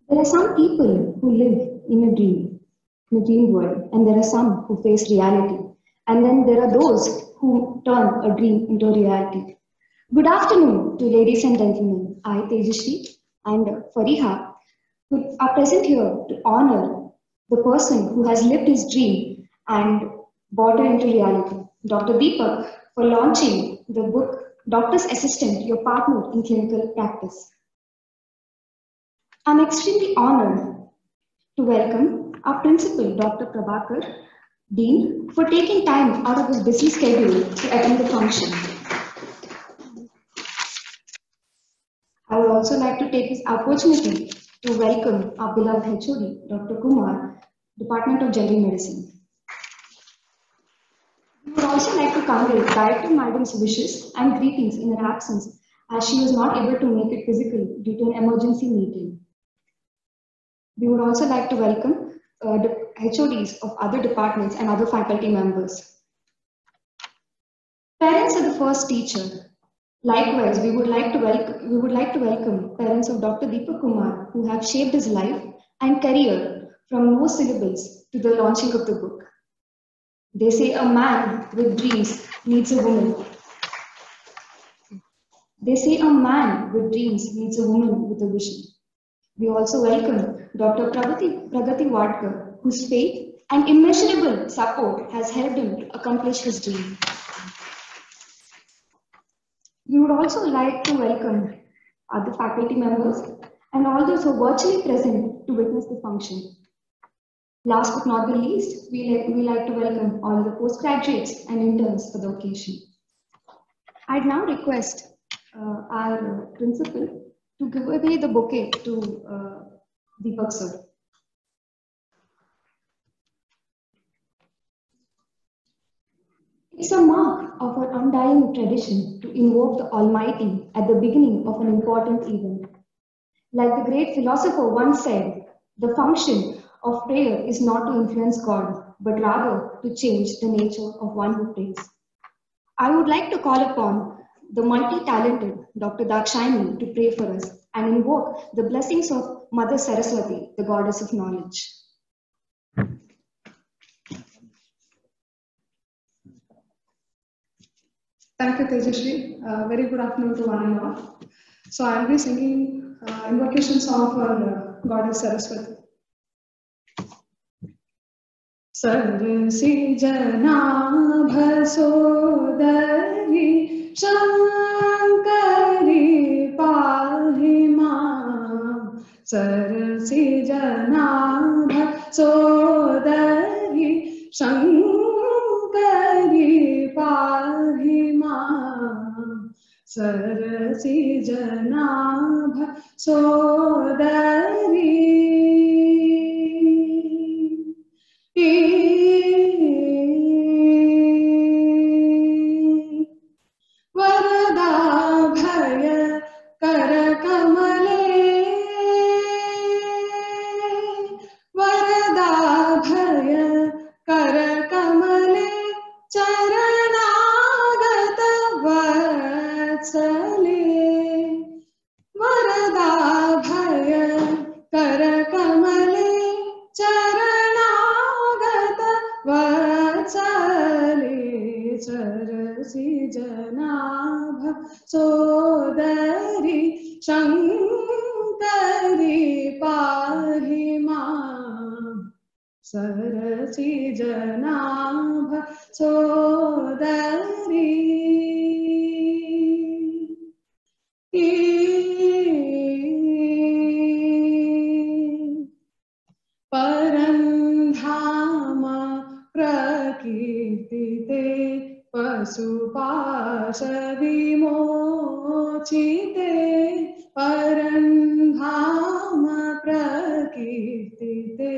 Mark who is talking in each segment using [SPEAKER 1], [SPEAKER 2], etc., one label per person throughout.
[SPEAKER 1] There are some people who live in a dream world, and there are some who face reality. And then there are those who turn a dream into reality. Good afternoon to ladies and gentlemen. I, Tejashri, and Fariha, who are present here to honor the person who has lived his dream and brought it into reality. Dr. Deepak, for launching the book, Doctor's Assistant, Your Partner in Clinical Practice. I'm extremely honored to welcome our principal, Dr. Prabhakar, Dean, for taking time out of his busy schedule to attend the function. I would also like to take this opportunity to welcome our beloved HOD, Dr. Kumar, Department of General Medicine. We would also like to convey Director Madam's wishes and greetings in her absence, as she was not able to make it physically due to an emergency meeting. We would also like to welcome the HODs of other departments and other faculty members. Parents are the first teacher. Likewise, we would like to welcome parents of Dr. Deepak Kumar, who have shaped his life and career from no syllables to the launching of the book. They say a man with dreams needs a woman. They say a man with dreams needs a woman with a vision. We also welcome Dr. Pragati Wadkar, whose faith and immeasurable support has helped him to accomplish his dream. We would also like to welcome other faculty members and all those who are virtually present to witness the function. Last but not the least, we like to welcome all the postgraduates and interns for the occasion. I'd now request our principal to give away the bouquet to Deepak sir. It's a mark of our undying tradition to invoke the Almighty at the beginning of an important event. Like the great philosopher once said, the function of prayer is not to influence God, but rather to change the nature of one who prays. I would like to call upon the multi-talented Dr. Dakshayani to pray for us and invoke the blessings of Mother Saraswati, the goddess of knowledge.
[SPEAKER 2] Thank you, Tejashri. Very good afternoon to one and all. So I'll be singing invocation song for Goddess Saraswati. Sarsi Janabha Sodari Shankari Pahi Maam. Sarsi Janabha Sodari Shankari Pahi Maam. Sarsi Janabha Sodari Varada Bhaya Karakamale Varada Bhaya Karakamale Charanagata Vatsale Varada Bhaya Karakamale Charanagata Vatsale Sarasi Janabha Sodari Shankari Pahi Maam. Sarasi Janabha Sodari Parandhama Prakirtite Pasupashadi Mochite Parandhama Prakirtite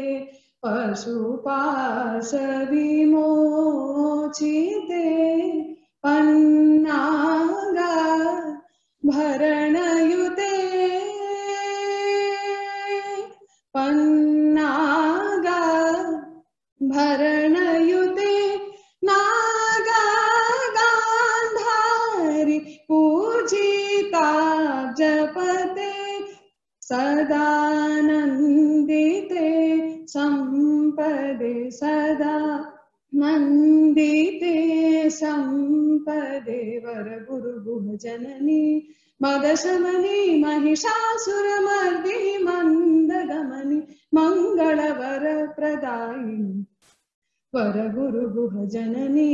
[SPEAKER 2] Pasupashadi Mochite Pannaga Bharanayute Pannaga Bharanayute Naga सदा नन्दिते सम्पदे वरगुरुगुह जननी मदशमनी महिषासुरमर्दिनि मन्दगमनि मङ्गलवरप्रदायिनि वरगुरुगुह जननी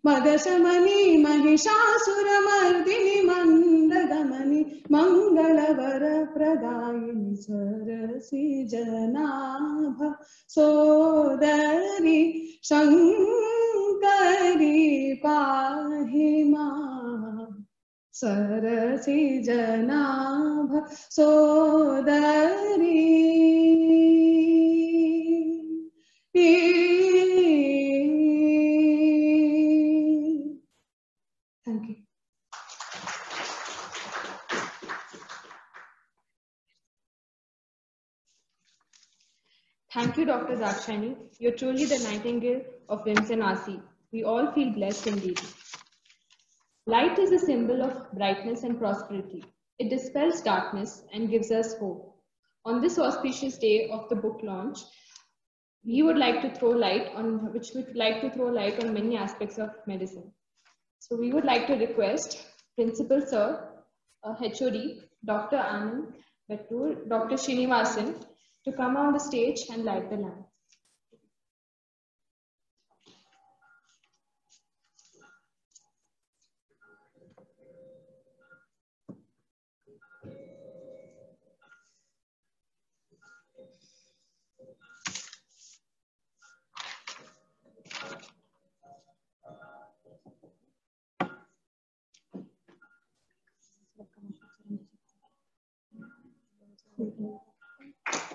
[SPEAKER 2] मदशमनी महिषासुरमर्दिनि मन्दगमनि मङ्गलवरप्रदायिनि सरसिजनाभ सोदरी शङ्करी पाहि मां सरसिजनाभ सोदरी Thank you.
[SPEAKER 3] Thank you, Dr. Dakshani. You're truly the nightingale of Vimsanasi. We all feel blessed indeed. Light is a symbol of brightness and prosperity. It dispels darkness and gives us hope. On this auspicious day of the book launch, we would like to throw light on many aspects of medicine. So we would like to request Principal Sir, HOD, Dr. Anand Bettur, Dr. Srinivasan to come on the stage and light the lamp.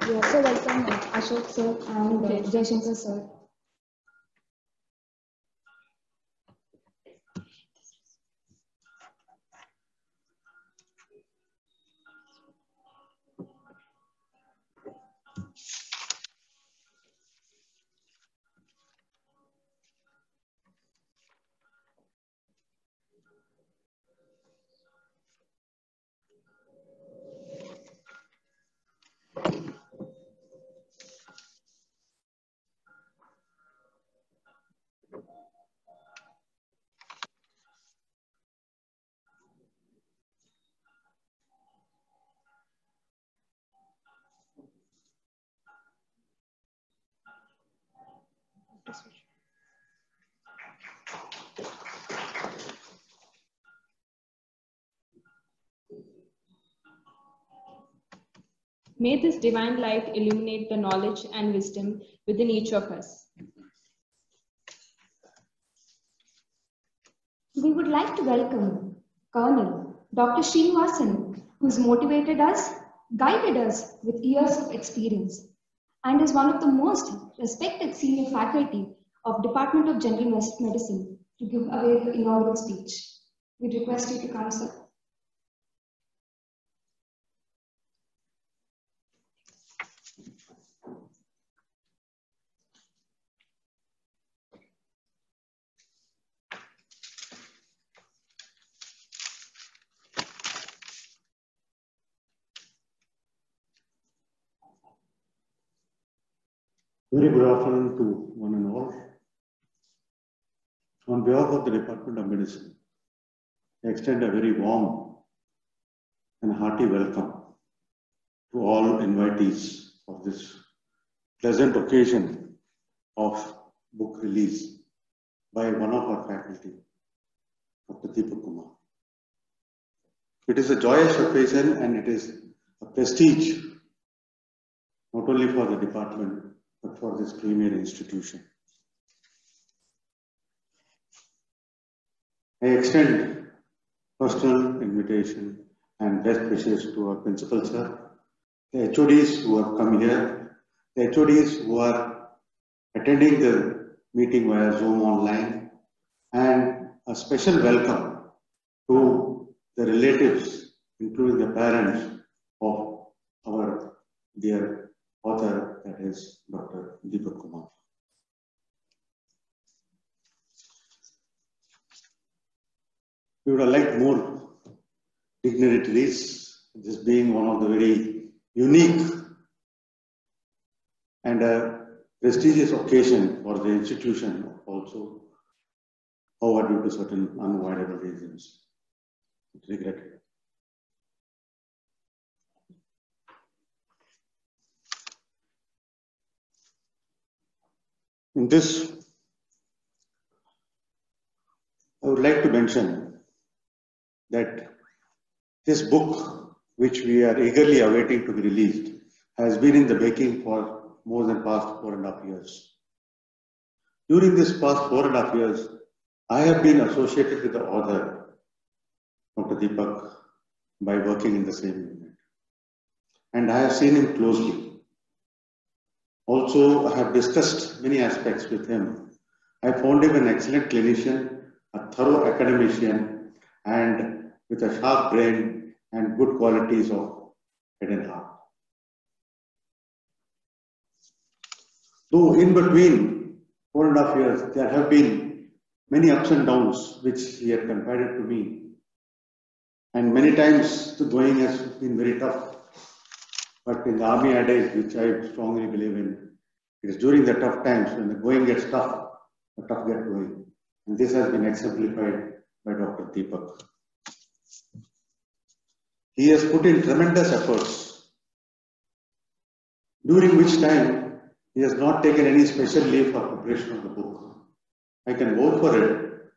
[SPEAKER 1] You also welcome Ashok sir and Jaishankar sir.
[SPEAKER 3] May this divine light illuminate the knowledge and wisdom within each of us.
[SPEAKER 1] We would like to welcome Colonel Dr. Srinivasan, who's motivated us, guided us with years of experience, and is one of the most respected senior faculty of Department of General Medicine to give away the inaugural speech. We request you to come, sir.
[SPEAKER 4] Very good afternoon to one and all. On behalf of the Department of Medicine, I extend a very warm and hearty welcome to all invitees of this pleasant occasion of book release by one of our faculty, Dr. Deepak Kumar. It is a joyous occasion and it is a prestige not only for the department but for this premier institution. I extend personal invitation and best wishes to our principal sir, the HODs who have come here, the HODs who are attending the meeting via Zoom online, and a special welcome to the relatives, including the parents of our dear author, that is Dr. Deepak Kumar. We would have liked more dignitaries, this being one of the very unique and prestigious occasion for the institution also, however, due to certain unavoidable reasons. It's regretted. In this, I would like to mention that this book, which we are eagerly awaiting to be released, has been in the making for more than past 4.5 years. During this past 4.5 years, I have been associated with the author, Dr. Deepak, by working in the same unit. And I have seen him closely. Also, I have discussed many aspects with him. I found him an excellent clinician, a thorough academician, and with a sharp brain and good qualities of head and heart. Though in between 4.5 years, there have been many ups and downs which he had confided to me. And many times the going has been very tough. But in the army adage, which I strongly believe in, it is during the tough times when the going gets tough, the tough get going. And this has been exemplified by Dr. Deepak. He has put in tremendous efforts, during which time he has not taken any special leave for preparation of the book. I can vote for it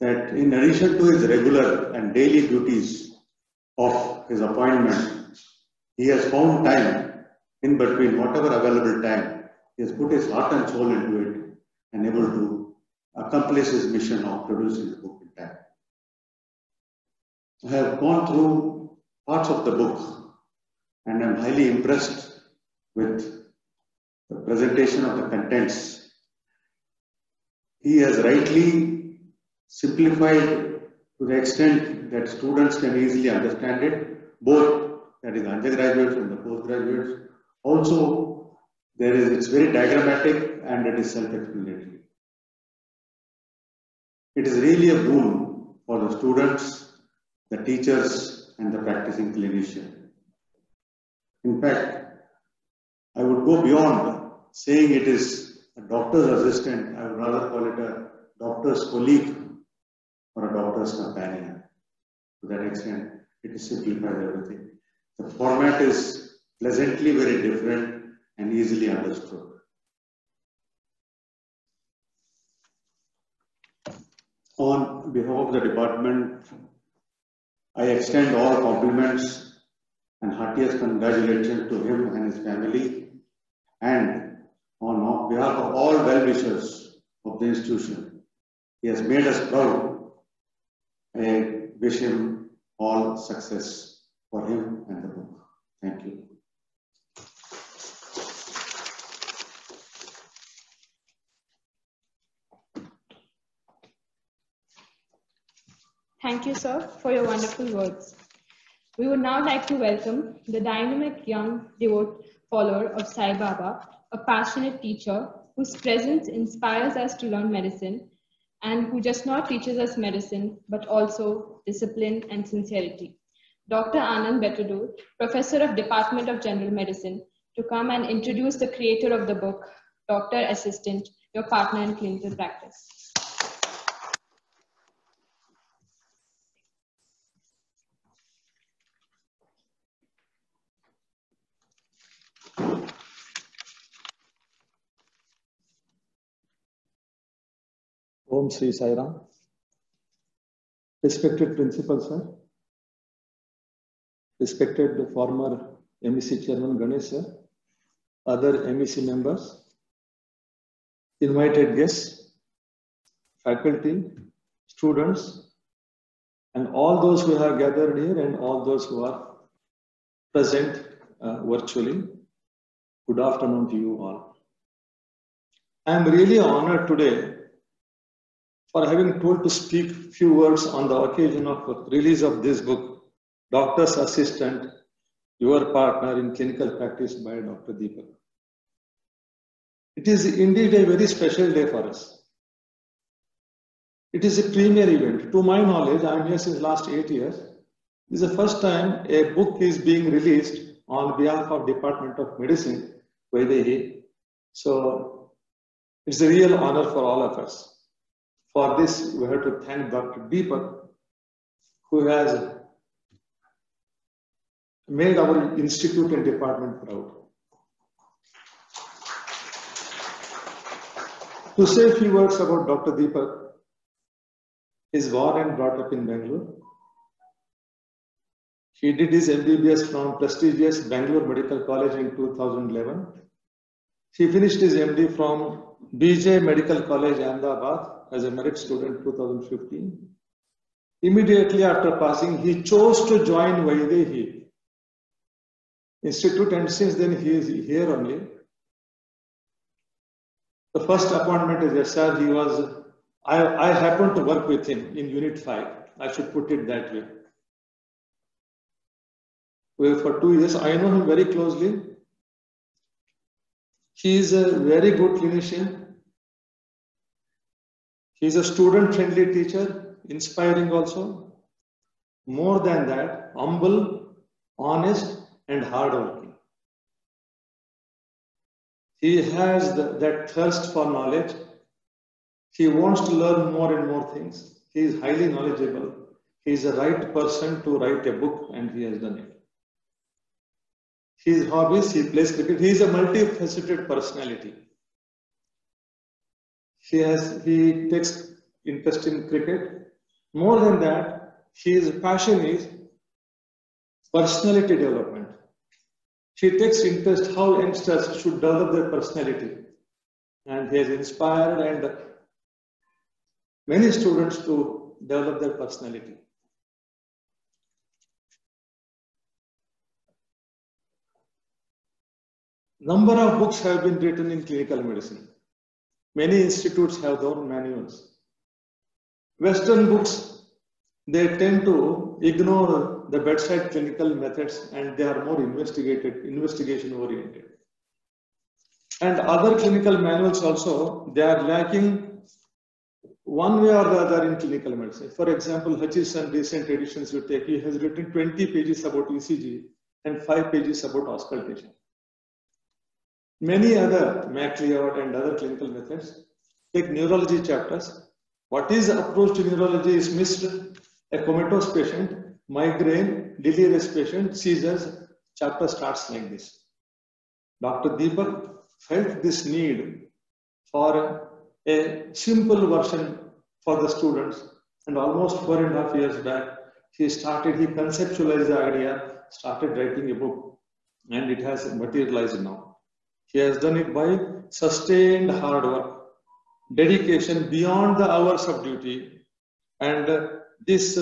[SPEAKER 4] that in addition to his regular and daily duties of his appointment, he has found time in between, whatever available time, he has put his heart and soul into it and able to accomplish his mission of producing the book in time. I have gone through parts of the book and I am highly impressed with the presentation of the contents. He has rightly simplified to the extent that students can easily understand it, both that is undergraduates and the postgraduates. Also, it's very diagrammatic and it is self-explanatory. It is really a boon for the students, the teachers, and the practicing clinician. In fact, I would go beyond saying it is a doctor's assistant. I would rather call it a doctor's colleague or a doctor's companion. To that extent, it is simplified everything. The format is pleasantly very different and easily understood. On behalf of the department, I extend all compliments and heartiest congratulations to him and his family. And on behalf of all well-wishers of the institution, he has made us proud. I wish him all success for him and the book. Thank you.
[SPEAKER 3] Thank you, sir, for your wonderful words. We would now like to welcome the dynamic young devout follower of Sai Baba, a passionate teacher whose presence inspires us to learn medicine and who just not teaches us medicine, but also discipline and sincerity. Dr. Anand Betador, Professor of Department of General Medicine, to come and introduce the creator of the book, Doctor Assistant, your partner in clinical practice.
[SPEAKER 5] Om Sri Sai Ram. Respected Principal Sir, respected former MEC Chairman Ganesh Sir, other MEC members, invited guests, faculty, students, and all those who have gathered here and all those who are present virtually. Good afternoon to you all. I am really honored today for having told to speak few words on the occasion of release of this book, Doctor's Assistant, your partner in clinical practice by Dr. Deepak. It is indeed a very special day for us. It is a premier event. To my knowledge, I am here since last 8 years. This is the first time a book is being released on behalf of Department of Medicine, Vaidehi. So It's a real honor for all of us. For this, we have to thank Dr. Deepak, who has made our institute and department proud. To say a few words about Dr. Deepak, he is born and brought up in Bangalore. He did his MBBS from prestigious Bangalore Medical College in 2011. He finished his MD from BJ Medical College, Ahmedabad, as a merit student 2015. Immediately after passing, he chose to join Vaidehi Institute, and since then he is here only. The first appointment is SR, he was, I happened to work with him in Unit 5. I should put it that way. For 2 years, I know him very closely. He is a very good clinician. He is a student-friendly teacher, inspiring also. More than that, humble, honest, and hardworking. He has that thirst for knowledge. He wants to learn more and more things. He is highly knowledgeable. He is the right person to write a book, and he has done it. His hobbies, he plays cricket. He is a multifaceted personality. He takes interest in cricket. More than that, his passion is personality development. He takes interest how youngsters should develop their personality. And he has inspired and many students to develop their personality. Number of books have been written in clinical medicine. Many institutes have their own manuals. Western books, they tend to ignore the bedside clinical methods, and they are more investigation oriented. And other clinical manuals also, they are lacking one way or the other in clinical medicine. For example, Hutchison recent editions you take, he has written 20 pages about ECG and 5 pages about auscultation. Many other MacLeod and other clinical methods take neurology chapters. What is the approach to neurology is missed. A comatose patient, migraine, delirious patient, seizures, chapter starts like this. Dr. Deepak felt this need for a simple version for the students, and almost 4.5 years back, he conceptualized the idea, started writing a book, and it has materialized now. He has done it by sustained hard work, dedication beyond the hours of duty, and this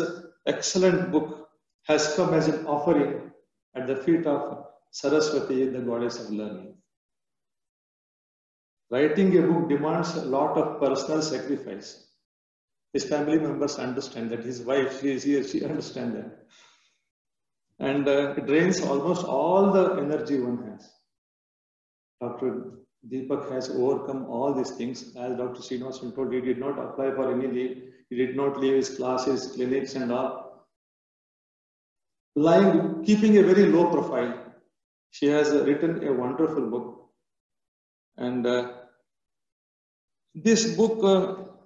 [SPEAKER 5] excellent book has come as an offering at the feet of Saraswati, the goddess of learning. Writing a book demands a lot of personal sacrifice. His family members understand that, his wife, she is here, she understands that. And it drains almost all the energy one has. Dr. Deepak has overcome all these things. As Dr. Srinivasan told, he did not apply for any leave. He did not leave his classes, clinics and all. Keeping a very low profile. She has written a wonderful book. And this book,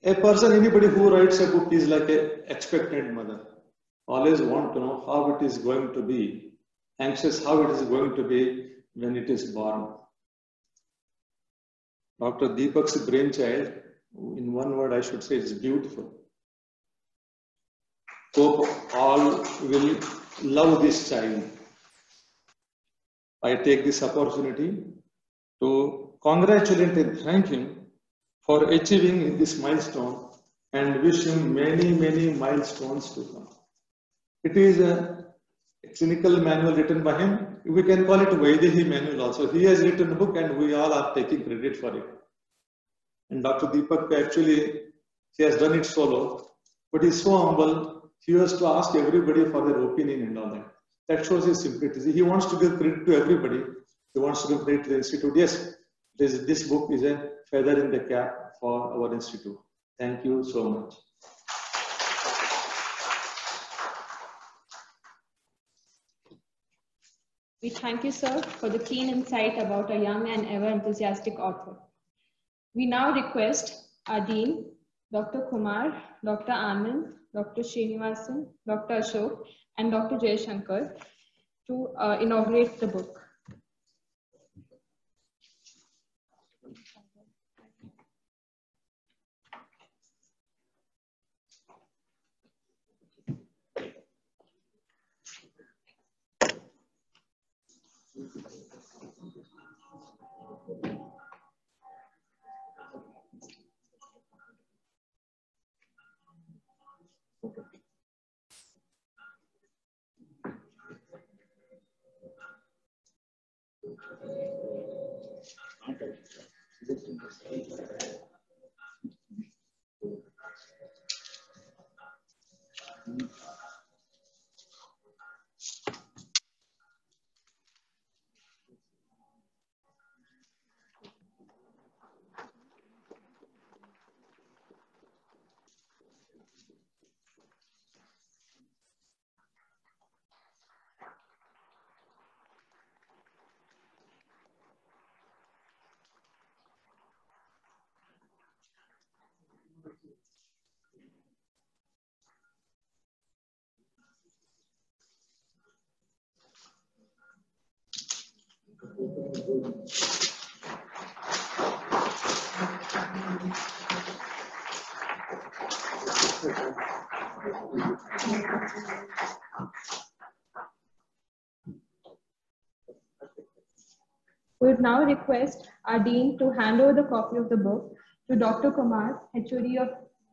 [SPEAKER 5] anybody who writes a book is like an expectant mother. Always want to know how it is going to be, anxious how it is going to be when it is born. Dr. Deepak's brainchild, in one word I should say, is beautiful. Hope all will love this child. I take this opportunity to congratulate and thank him for achieving this milestone and wish him many, many milestones to come. It is a clinical manual written by him. We can call it Vaidehi manual also. He has written a book and we all are taking credit for it. And Dr. Deepak actually, he has done it solo, but he's so humble. He has to ask everybody for their opinion and all that. That shows his simplicity. He wants to give credit to everybody. He wants to give credit to the institute. Yes, this book is a feather in the cap for our institute. Thank you so much.
[SPEAKER 3] We thank you, sir, for the keen insight about a young and ever enthusiastic author. We now request our Dean, Dr. Kumar, Dr. Anand, Dr. Srinivasan, Dr. Ashok, and Dr. Jayashankar to inaugurate the book. We would now request our Dean to hand over the copy of the book to Dr. Kumar, HOD of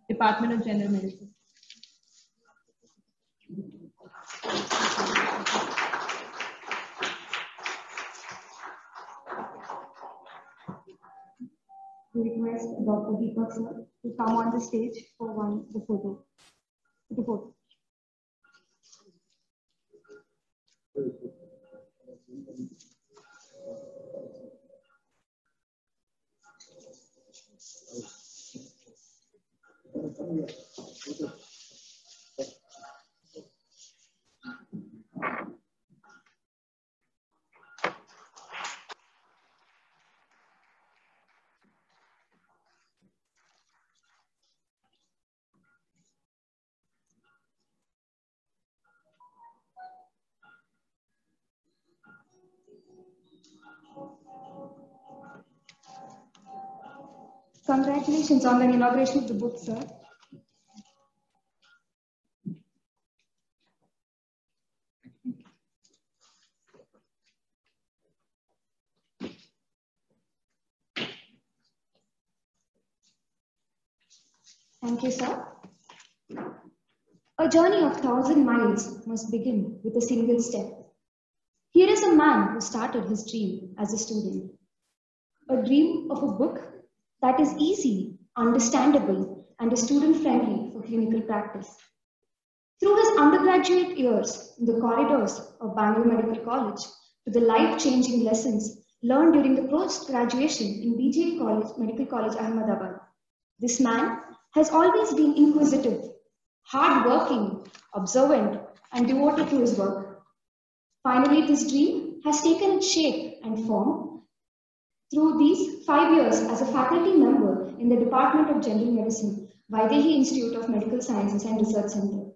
[SPEAKER 3] Department of General Medicine.
[SPEAKER 1] We request Dr. Deepak sir to come on the stage for the photo. Congratulations on the inauguration of the book, sir. Thank you, sir. A journey of 1,000 miles must begin with a single step. Here is a man who started his dream as a student. A dream of a book that is easy, understandable, and student-friendly for clinical practice. Through his undergraduate years in the corridors of Bangalore Medical College to the life-changing lessons learned during the post-graduation in BJ College, Medical College, Ahmedabad, this man has always been inquisitive, hard-working, observant, and devoted to his work. Finally, this dream has taken its shape and form through these 5 years as a faculty member in the Department of General Medicine, Vaidehi Institute of Medical Sciences and Research Center.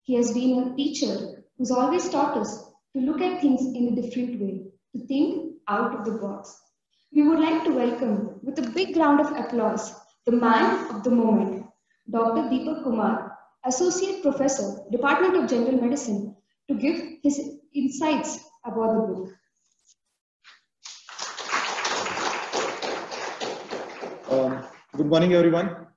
[SPEAKER 1] He has been a teacher who's always taught us to look at things in a different way, to think out of the box. We would like to welcome, with a big round of applause, the man of the moment, Dr. Deepak Kumar, Associate Professor, Department of General Medicine, to give his insights about the book.
[SPEAKER 6] Good morning, everyone.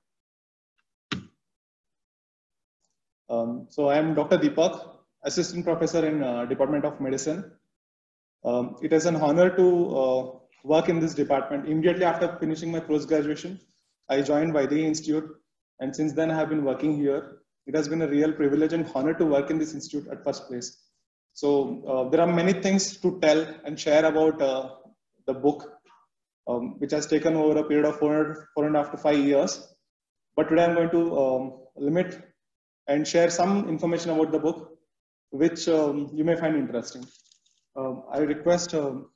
[SPEAKER 6] So I am Dr. Deepak, Assistant Professor in Department of Medicine. It is an honor to work in this department. Immediately after finishing my post-graduation, I joined Vaidehi Institute, and since then I have been working here. It has been a real privilege and honor to work in this institute at first place. So there are many things to tell and share about the book, which has taken over a period of 4.5 to 5 years. But today I'm going to limit and share some information about the book, which you may find interesting. I request to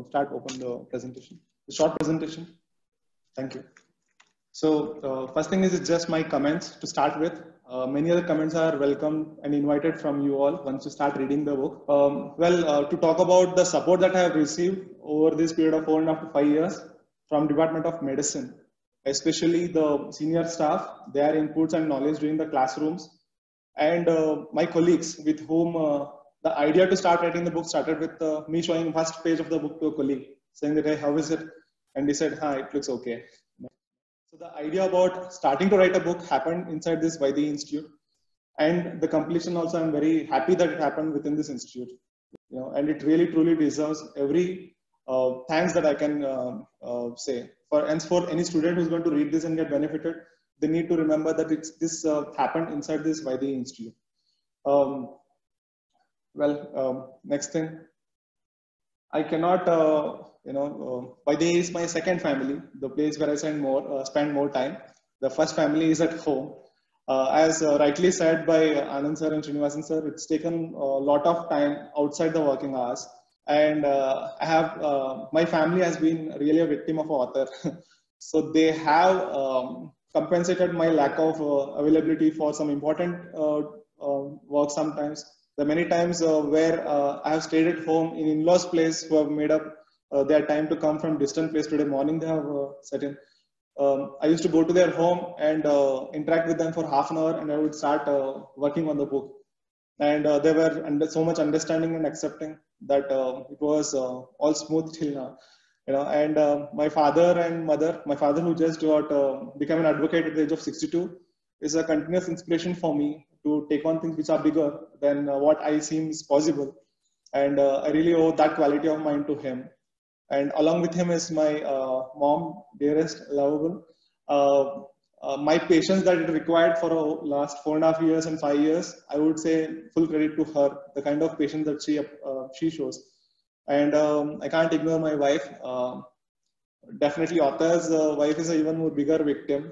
[SPEAKER 6] start open the presentation. the short presentation. Thank you. So first thing is, it's just my comments to start with. Many other comments are welcome and invited from you all once you start reading the book. To talk about the support that I have received over this period of 4.5 to 5 years from Department of Medicine, especially the senior staff, their inputs and knowledge during the classrooms, and my colleagues with whom the idea to start writing the book started with me showing first page of the book to a colleague, saying that, hey, how is it? And he said, it looks okay. So the idea about starting to write a book happened inside this Vaidehi Institute, and the completion also, I'm very happy that it happened within this institute. And it really truly deserves every thanks that I can say. For any student who's going to read this and get benefited, they need to remember that this happened inside this Vaidehi Institute. Next thing, I cannot, Vaidehi is my second family, the place where I spend more time. The first family is at home. As rightly said by Anand sir and Srinivasan sir, it's taken a lot of time outside the working hours. And my family has been really a victim of author. So they have compensated my lack of availability for some important work sometimes. There are many times where I have stayed at home in in-laws' place who have made up their time to come from distant place. Today morning they have set in. I used to go to their home and interact with them for half an hour, and I would start working on the book. And they were so much understanding and accepting that it was all smooth till now. And my father and mother, my father who just became an advocate at the age of 62, is a continuous inspiration for me to take on things which are bigger than what I seems possible. And I really owe that quality of mind to him. And along with him is my mom, dearest, lovable. My patience that it required for the last 4.5 years and 5 years, I would say full credit to her, the kind of patience that she shows. And I can't ignore my wife. Definitely author's wife is an even more bigger victim.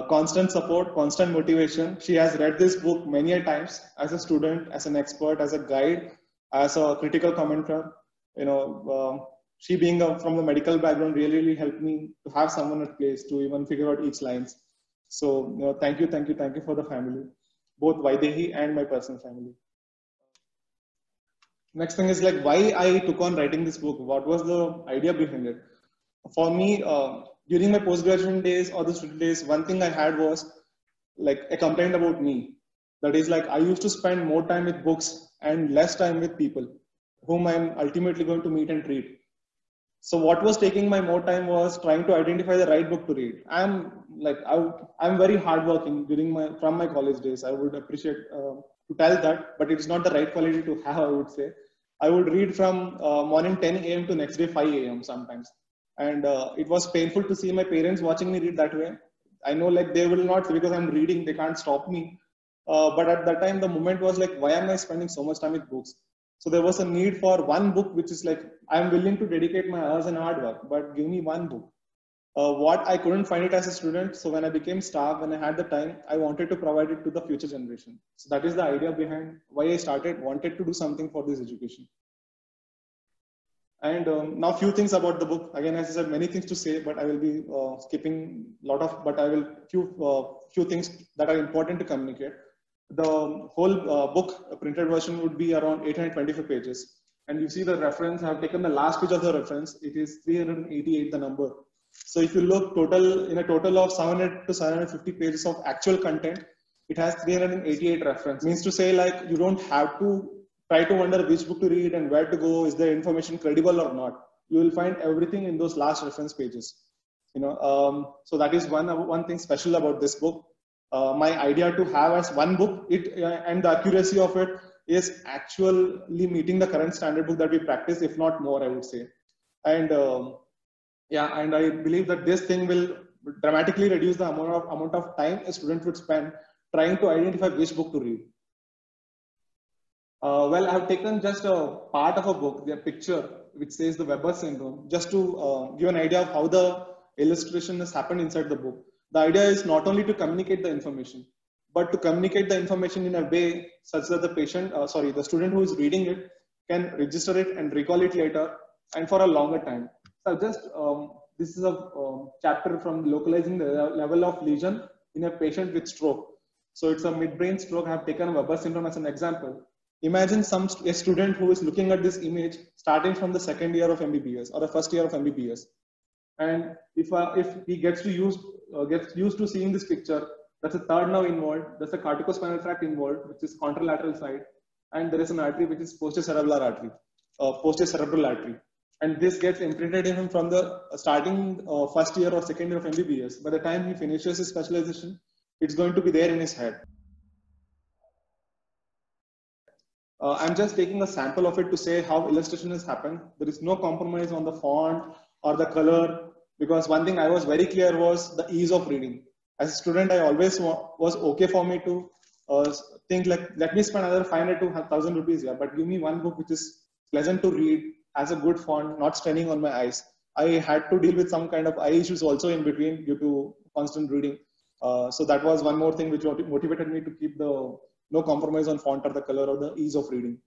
[SPEAKER 6] Constant support, constant motivation. She has read this book many a times as a student, as an expert, as a guide, as a critical commentator. She being from the medical background really helped me to have someone at place to even figure out each lines. So thank you for the family, both Vaidehi and my personal family. Next thing is like why I took on writing this book. What was the idea behind it? For me, during my post-graduation days or the student days, one thing I had was like a complaint about me. That is like I used to spend more time with books and less time with people whom I'm ultimately going to meet and treat. So what was taking my more time was trying to identify the right book to read. I'm very hardworking from my college days. I would appreciate to tell that, but it's not the right quality to have, I would say. I would read from morning 10 a.m. to next day 5 a.m. sometimes. And it was painful to see my parents watching me read that way. I know like they will not, because I'm reading, they can't stop me. But at that time, the moment was like, why am I spending so much time with books? So there was a need for one book, which is like, I'm willing to dedicate my hours and hard work, but give me one book. What I couldn't find it as a student. So when I became staff, when I had the time, I wanted to provide it to the future generation. So that is the idea behind why I wanted to do something for this education. And now few things about the book. Again, as I said, many things to say, but I will be skipping a lot of, but I will few things that are important to communicate. The whole book, printed version would be around 825 pages. And you see the reference, I have taken the last page of the reference. It is 388, the number. So if you look in a total of 700 to 750 pages of actual content, it has 388 references. Means to say like, you don't have to try to wonder which book to read and where to go. Is the information credible or not? You will find everything in those last reference pages. So that is one thing special about this book. My idea to have as one book, and the accuracy of it is actually meeting the current standard book that we practice, if not more, I would say. And and I believe that this thing will dramatically reduce the amount of time a student would spend trying to identify which book to read. I have taken just a part of a book, the picture, which says the Weber syndrome, just to give an idea of how the illustration has happened inside the book. The idea is not only to communicate the information, but to communicate the information in a way such that the student who is reading it can register it and recall it later and for a longer time. So just this is a chapter from localizing the level of lesion in a patient with stroke. So it's a midbrain stroke. I have taken Weber syndrome as an example. Imagine a student who is looking at this image starting from the second year of MBBS or the first year of MBBS. And if he gets used to seeing this picture, that's a third nerve involved, there's a corticospinal tract involved, which is contralateral side, and there is an artery which is posterior cerebral artery. And this gets imprinted in him from the starting first year or second year of MBBS. By the time he finishes his specialization, it's going to be there in his head. I'm just taking a sample of it to say how illustration has happened. There is no compromise on the font or the color, because one thing I was very clear was the ease of reading. As a student, I always was okay for me to think like, let me spend another 500 to 1,000 rupees here, but give me one book which is pleasant to read, has a good font, not straining on my eyes. I had to deal with some kind of eye issues also in between due to constant reading. So that was one more thing which motivated me to keep the no compromise on font or the color or the ease of reading.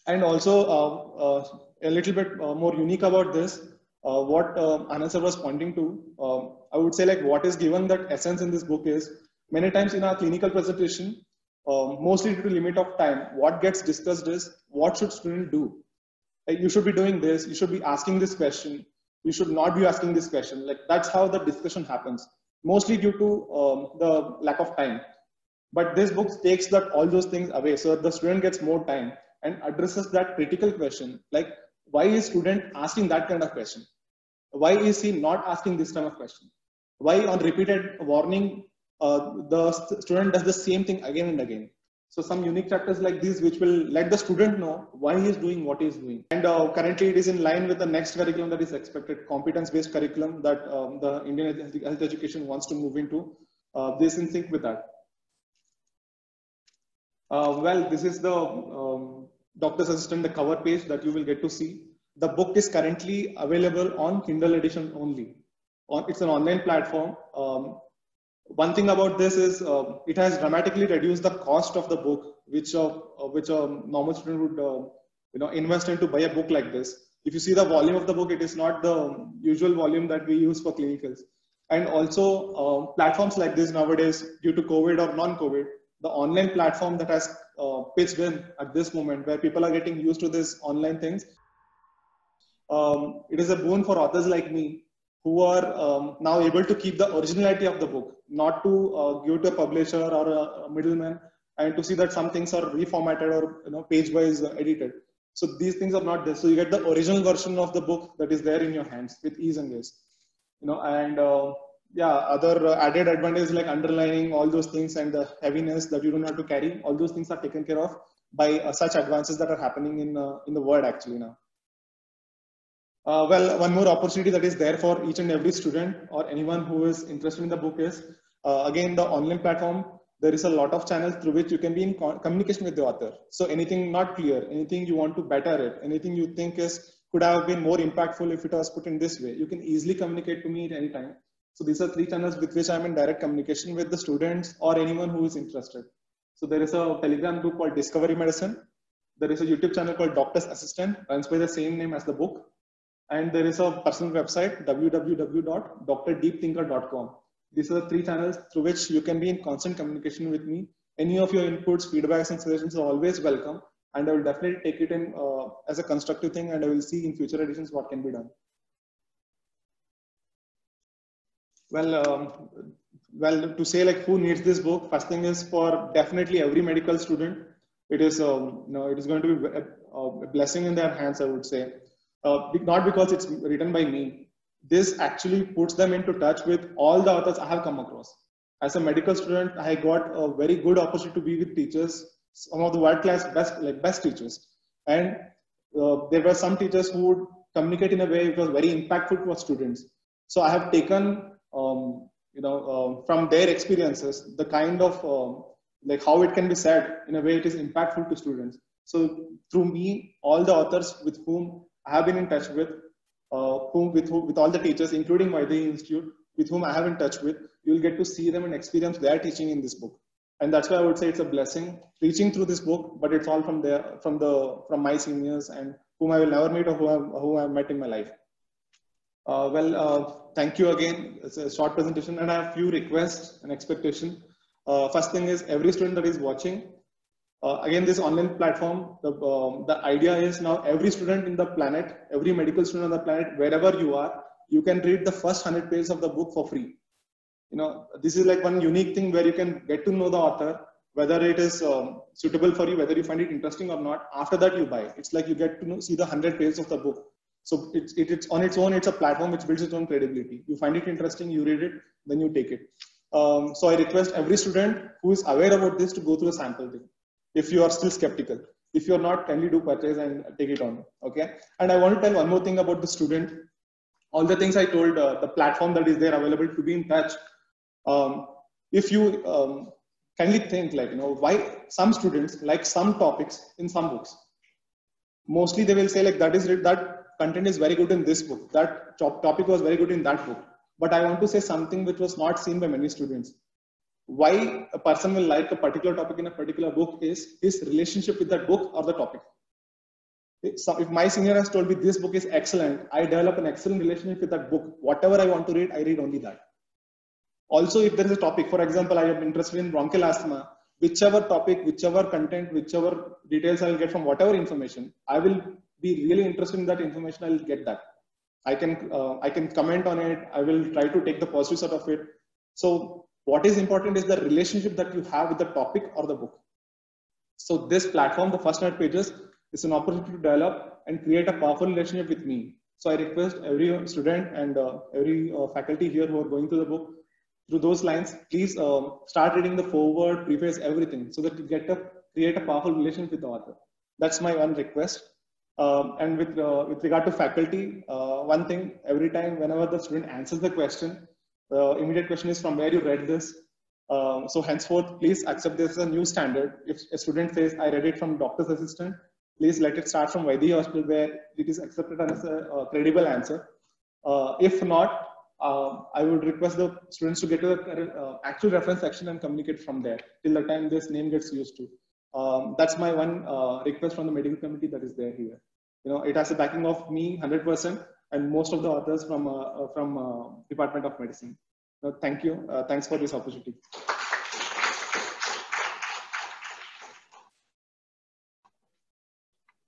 [SPEAKER 6] And also a little bit more unique about this, what Anand sir was pointing to, I would say like what is given that essence in this book is many times in our clinical presentation, mostly due to limit of time, what gets discussed is what should student do? Like you should be doing this, you should be asking this question, you should not be asking this question. Like that's how the discussion happens, mostly due to the lack of time. But this book takes that all those things away, so the student gets more time and addresses that critical question, like why is student asking that kind of question? Why is he not asking this kind of question? Why on repeated warning, the student does the same thing again and again? So some unique chapters like these, which will let the student know why he is doing what he is doing. And currently it is in line with the next curriculum that is expected, competence-based curriculum that the Indian health education wants to move into. This in sync with that. Well, this is the Doctor's Assistant, the cover page that you will get to see. The book is currently available on Kindle edition only. It's an online platform. One thing about this is it has dramatically reduced the cost of the book, which a normal student would invest into buy a book like this. If you see the volume of the book, it is not the usual volume that we use for clinicals. And also platforms like this nowadays, due to COVID or non-COVID, the online platform that has pitched in at this moment, where people are getting used to this online things, it is a boon for authors like me who are now able to keep the originality of the book, not to give to a publisher or a middleman, and to see that some things are reformatted or page-wise edited. So these things are not there. So you get the original version of the book that is there in your hands with ease and grace. Yeah, other added advantages like underlining, all those things, and the heaviness that you don't have to carry, all those things are taken care of by such advances that are happening in the world actually now. Well, one more opportunity that is there for each and every student or anyone who is interested in the book is, again, the online platform. There is a lot of channels through which you can be in communication with the author. So anything not clear, anything you want to better it, anything you think could have been more impactful if it was put in this way, you can easily communicate to me at any time. So these are 3 channels with which I'm in direct communication with the students or anyone who is interested. So there is a Telegram group called Discovery Medicine. There is a YouTube channel called Doctor's Assistant, runs by the same name as the book. And there is a personal website, www.drdeepthinker.com. These are the 3 channels through which you can be in constant communication with me. Any of your inputs, feedbacks, and suggestions are always welcome. And I will definitely take it in as a constructive thing, and I will see in future editions what can be done. Well, to say like who needs this book, first thing is for definitely every medical student. It is, it is going to be a blessing in their hands, I would say. Not because it's written by me. This actually puts them into touch with all the authors I have come across. As a medical student, I got a very good opportunity to be with teachers, some of the world-class best teachers. And there were some teachers who would communicate in a way which was very impactful to our students. So I have taken, from their experiences, the kind of like how it can be said in a way it is impactful to students. So through me, all the authors with whom I have been in touch with, with all the teachers, including Vaidehi Institute, with whom I have in touch with, you will get to see them and experience their teaching in this book. And that's why I would say it's a blessing reaching through this book, but it's all from my seniors and whom I will never meet or who I've met in my life. Thank you again. It's a short presentation and I have few requests and expectations. First thing is every student that is watching, again, this online platform, the idea is now every student in the planet, every medical student on the planet, wherever you are, you can read the first 100 pages of the book for free. You know, this is like one unique thing where you can get to know the author, whether it is suitable for you, whether you find it interesting or not. After that, you buy. It's like you get to see the 100 pages of the book. So it's on its own, it's a platform which builds its own credibility. You find it interesting, you read it, then you take it. So I request every student who is aware about this to go through a sample thing. If you are still skeptical, if you are not, kindly do purchase and take it on. Okay. And I want to tell one more thing about the student. All the things I told, the platform that is there available to be in touch. If you kindly think like, you know, why some students like some topics in some books. Mostly they will say like that content is very good in this book. That topic was very good in that book. But I want to say something which was not seen by many students. Why a person will like a particular topic in a particular book is his relationship with that book or the topic. So if my senior has told me this book is excellent, I develop an excellent relationship with that book. Whatever I want to read, I read only that. Also, if there is a topic, for example, I am interested in bronchial asthma, whichever topic, whichever content, whichever details I'll get from whatever information, I will be really interested in that information, I'll get that. I can comment on it. I will try to take the positives out of it. So what is important is the relationship that you have with the topic or the book. So this platform, the first 100 pages, is an opportunity to develop and create a powerful relationship with me. So I request every student and every faculty here who are going through the book, through those lines, please start reading the foreword, preface, everything, so that you create a powerful relationship with the author. That's my one request. And with regard to faculty, one thing, every time, whenever the student answers the question, the immediate question is from where you read this. So henceforth, please accept this as a new standard. If a student says, I read it from doctor's assistant, please let it start from Vaidehi Hospital, where it is accepted as a credible answer. If not, I would request the students to get to the actual reference section and communicate from there till the time this name gets used to. That's my one request from the medical committee that is there here. You know, it has a backing of me 100% and most of the authors from Department of Medicine. So thank you. Thanks for this opportunity.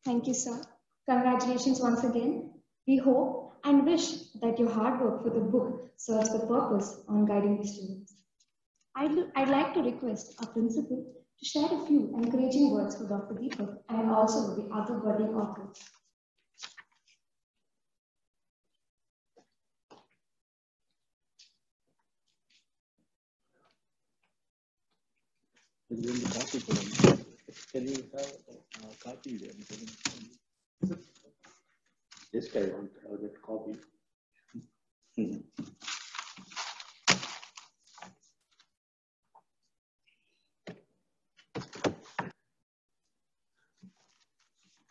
[SPEAKER 1] Thank you, sir. Congratulations once again. We hope and wish that your hard work for the book serves the purpose on guiding the students. I'd like to request our principal to share a few encouraging words for Dr. Deepak and also the other budding authors.
[SPEAKER 4] Can you have a copy there? Yes, I want to have that copy.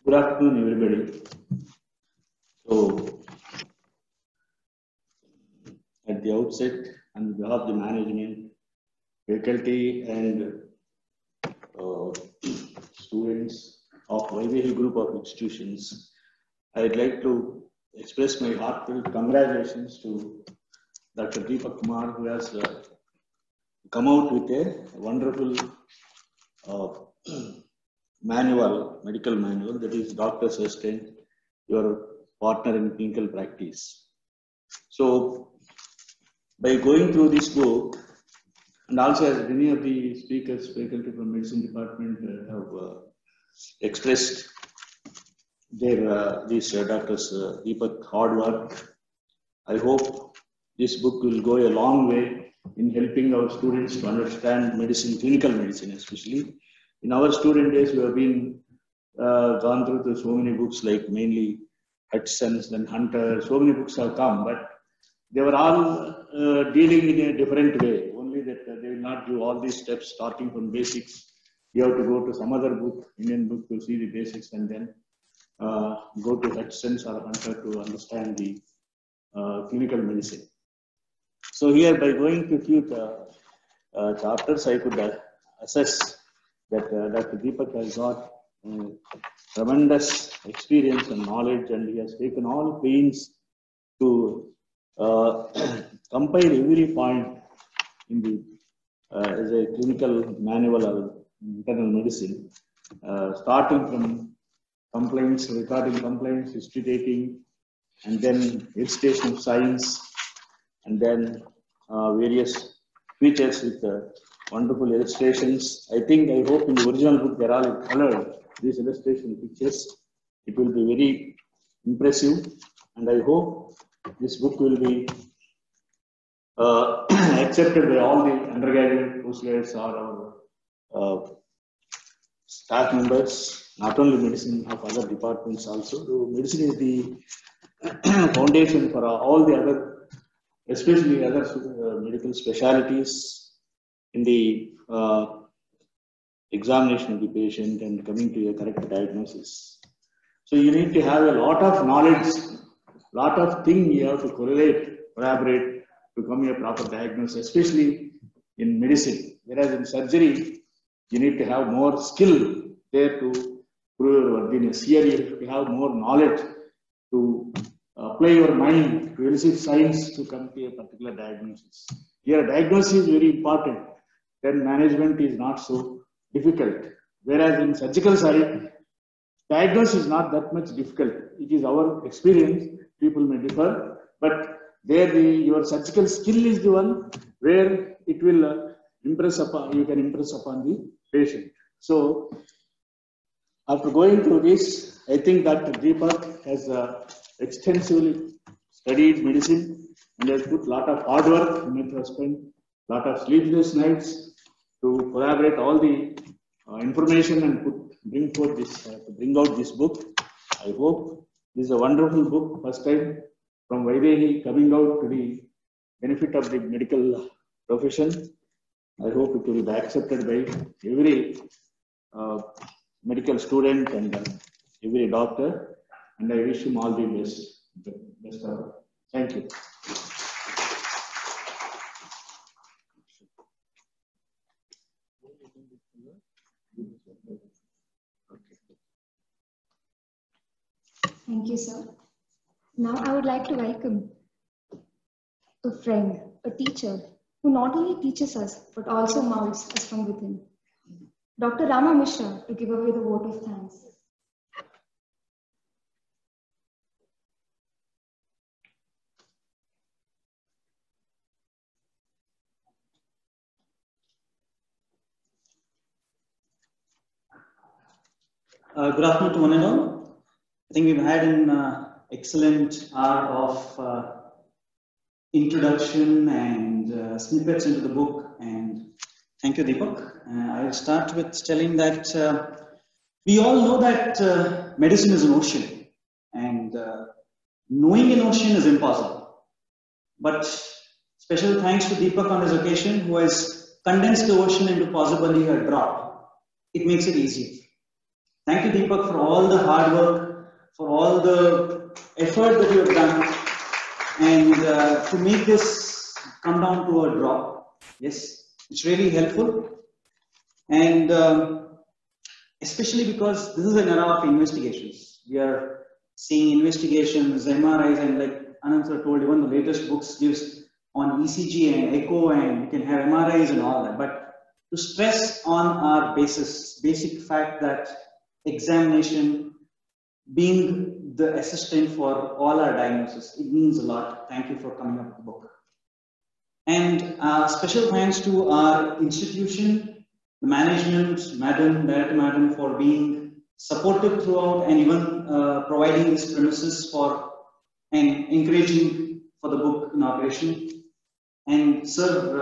[SPEAKER 4] Good afternoon, everybody. So, at the outset, on behalf of the management, faculty, and students of Vaidehi Group of Institutions, I'd like to express my heartfelt congratulations to Dr. Deepak Kumar, who has come out with a wonderful medical manual, that is Doctor's Assistant, your partner in clinical practice. So, by going through this book, and also as many of the speakers, faculty from medicine department have expressed their these doctors Deepak hard work, I hope this book will go a long way in helping our students to understand medicine, clinical medicine especially. In our student days, we have been gone through so many books, like mainly Hudson's and Hunter. So many books have come, but they were all dealing in a different way. Only that they will not do all these steps starting from basics. You have to go to some other book, Indian book, to see the basics, and then go to Hudson's or Hunter to understand the clinical medicine. So here, by going to few chapters, I could assess that Dr. Deepak has got
[SPEAKER 7] tremendous experience and knowledge, and he has taken all pains to compile every point in the as a clinical manual of internal medicine, starting from complaints, recording complaints, history taking, and then illustration of science, and then various features with wonderful illustrations. I hope in the original book there are colored these illustration pictures. It will be very impressive, and I hope this book will be accepted by all the undergraduate, postgraduates, or our staff members, not only medicine, of other departments also. So medicine is the foundation for all the other, especially other medical specialties in the examination of the patient and coming to a correct diagnosis. So you need to have a lot of knowledge, lot of things you have to correlate, collaborate to come to a proper diagnosis, especially in medicine. Whereas in surgery, you need to have more skill there to prove your worthiness. Here you have more knowledge to apply your mind to elicit science to come to a particular diagnosis. Here diagnosis is very important, then management is not so difficult. Whereas in surgical side, diagnosis is not that much difficult. It is our experience, people may differ, but there your surgical skill is the one where it will impress upon, you can impress upon the patient. So after going through this, I think Dr. Deepak has extensively studied medicine and has put a lot of hard work. He has spent a lot of sleepless nights to collaborate all the information and bring out this book. I hope this is a wonderful book, first time from Vaidehi coming out to the benefit of the medical profession. I hope it will be accepted by every medical student and every doctor, and I wish him all the best. Thank you.
[SPEAKER 1] Thank you, sir. Now I would like to welcome a friend, a teacher, who not only teaches us, but also molds us from within. Dr. Rama Mishra, to give away the vote of thanks.
[SPEAKER 8] Good afternoon to one and all. I think we've had an excellent hour of introduction and snippets into the book, and thank you, Deepak. I'll start with telling that we all know that medicine is an ocean, and knowing an ocean is impossible. But special thanks to Deepak on this occasion, who has condensed the ocean into possibly a drop. It makes it easier. Thank you, Deepak, for all the hard work, for all the effort that you have done, and to make this come down to a drop. Yes, it's really helpful, and especially because this is an era of investigations. We are seeing investigations, MRIs, and like Anand sir told, even the latest books gives on ECG and echo, and you can have MRIs and all that. But to stress on our basic fact that examination being the assistant for all our diagnosis, it means a lot. Thank you for coming up with the book. And special thanks to our institution, the management, Director Madam, for being supportive throughout and even providing these premises for and encouraging for the book inauguration. And sir,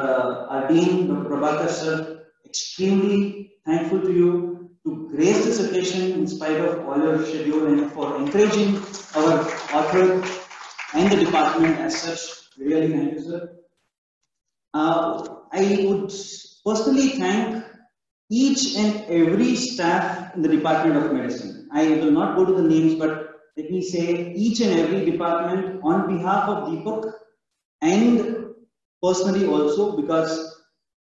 [SPEAKER 8] our dean, Dr. Prabhakar sir, extremely thankful to you to grace this occasion in spite of all your schedule and for encouraging our author and the department as such. Really thank you, sir. I would personally thank each and every staff in the Department of Medicine. I will not go to the names, but let me say each and every department on behalf of Deepak and personally also, because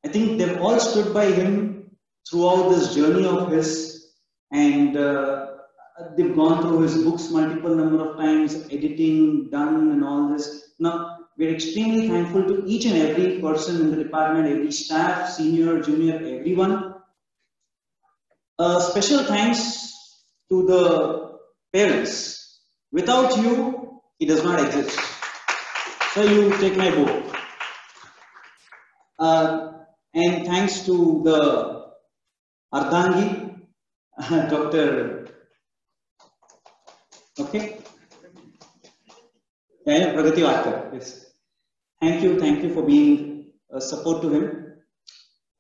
[SPEAKER 8] I think they've all stood by him throughout this journey of his, and they've gone through his books multiple number of times, editing done and all this. Now, we're extremely thankful to each and every person in the department, every staff, senior, junior, everyone. Special thanks to the parents. Without you, he does not exist. So you take my book. And thanks to the Ardhangi, Dr. Okay. Yeah, Pragati Vatkar, yes. Thank you for being a support to him.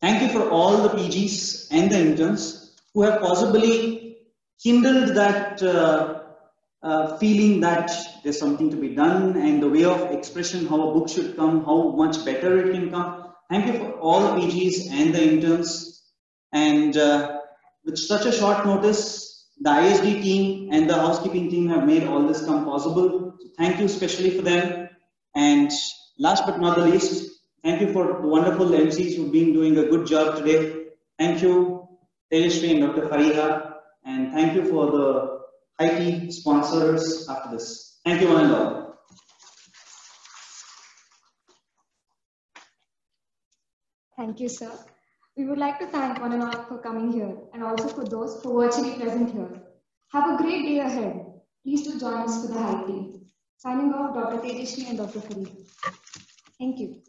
[SPEAKER 8] Thank you for all the PGs and the interns who have possibly kindled that feeling that there's something to be done, and the way of expression, how a book should come, how much better it can come. Thank you for all the PGs and the interns. And with such a short notice, the ISD team and the housekeeping team have made all this come possible. So thank you especially for them. And last but not the least, thank you for the wonderful MCs who've been doing a good job today. Thank you, Tejashree and Dr. Fariha. And thank you for the IT sponsors after this. Thank you one and all.
[SPEAKER 1] Thank you, sir. We would like to thank one and all for coming here, and also for those who are virtually present here. Have a great day ahead. Please do join us for the high tea. Signing off, Dr. Tejashree and Dr. Farid. Thank you.